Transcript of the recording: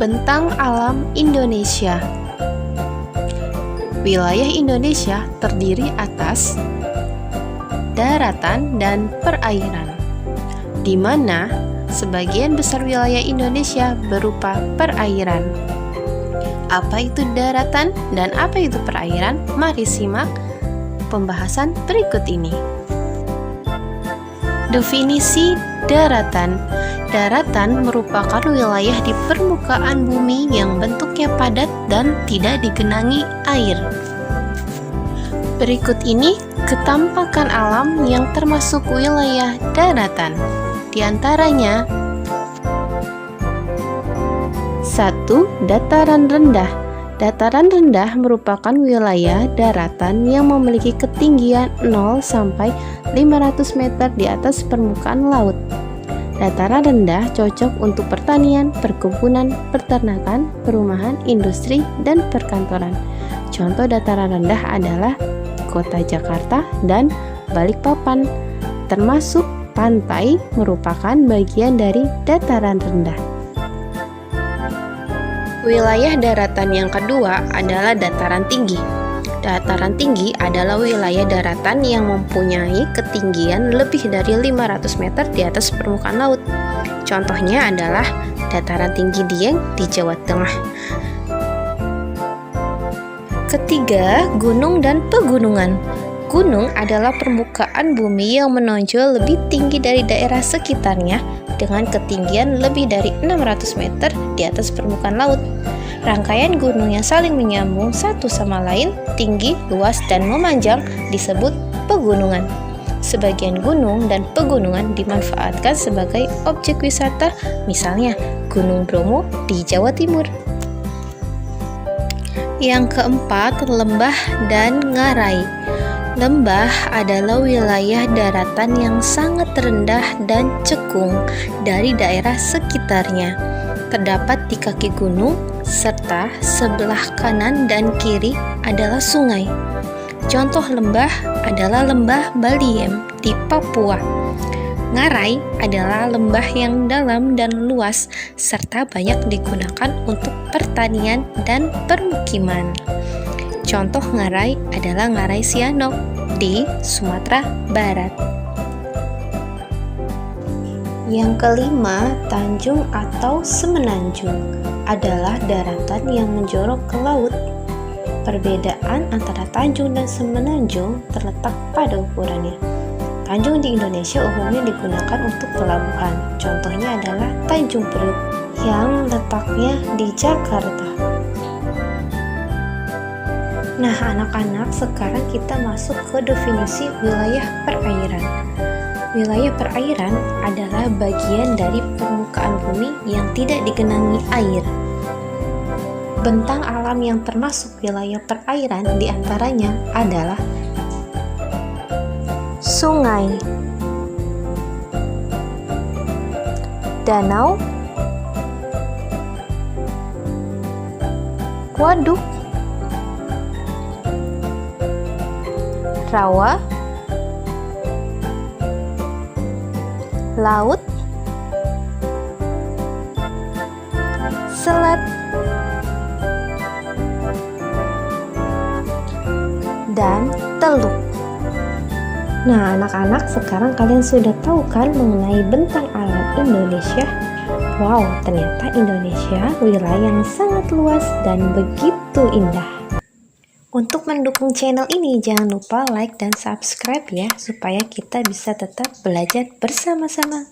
Bentang alam Indonesia. Wilayah Indonesia terdiri atas daratan dan perairan, di mana sebagian besar wilayah Indonesia berupa perairan. Apa itu daratan dan apa itu perairan? Mari simak pembahasan berikut ini. Definisi daratan. Daratan merupakan wilayah di permukaan bumi yang bentuknya padat dan tidak digenangi air. Berikut ini ketampakan alam yang termasuk wilayah daratan. Di antaranya 1. Dataran rendah. Dataran rendah merupakan wilayah daratan yang memiliki ketinggian 0 sampai 500 meter di atas permukaan laut. Dataran rendah cocok untuk pertanian, perkebunan, peternakan, perumahan, industri, dan perkantoran. Contoh dataran rendah adalah Kota Jakarta dan Balikpapan, termasuk pantai merupakan bagian dari dataran rendah. Wilayah daratan yang kedua adalah dataran tinggi. Dataran tinggi adalah wilayah daratan yang mempunyai ketinggian lebih dari 500 meter di atas permukaan laut. Contohnya adalah dataran tinggi Dieng di Jawa Tengah. Ketiga, gunung dan pegunungan. Gunung adalah permukaan bumi yang menonjol lebih tinggi dari daerah sekitarnya dengan ketinggian lebih dari 600 meter di atas permukaan laut. Rangkaian gunung yang saling menyambung satu sama lain, tinggi, luas, dan memanjang disebut pegunungan. Sebagian gunung dan pegunungan dimanfaatkan sebagai objek wisata, misalnya Gunung Bromo di Jawa Timur. Yang keempat, lembah dan ngarai. Lembah adalah wilayah daratan yang sangat rendah dan cekung dari daerah sekitarnya. Terdapat di kaki gunung, serta sebelah kanan dan kiri adalah sungai. Contoh lembah adalah lembah Baliem di Papua. Ngarai adalah lembah yang dalam dan luas, serta banyak digunakan untuk pertanian dan permukiman. Contoh ngarai adalah Ngarai Sianok di Sumatera Barat. Yang kelima, tanjung atau semenanjung adalah daratan yang menjorok ke laut. Perbedaan antara tanjung dan semenanjung terletak pada ukurannya. Tanjung di Indonesia umumnya digunakan untuk pelabuhan. Contohnya adalah Tanjung Priok yang letaknya di Jakarta. Nah, anak-anak, sekarang kita masuk ke definisi wilayah perairan. Wilayah perairan adalah bagian dari permukaan bumi yang tidak digenangi air. Bentang alam yang termasuk wilayah perairan diantaranya adalah sungai, danau, waduk, rawa, laut, selat, dan teluk. Nah, anak-anak, sekarang kalian sudah tahu kan mengenai bentang alam Indonesia? Wow, ternyata Indonesia wilayah yang sangat luas dan begitu indah. Untuk mendukung channel ini, jangan lupa like dan subscribe ya, supaya kita bisa tetap belajar bersama-sama.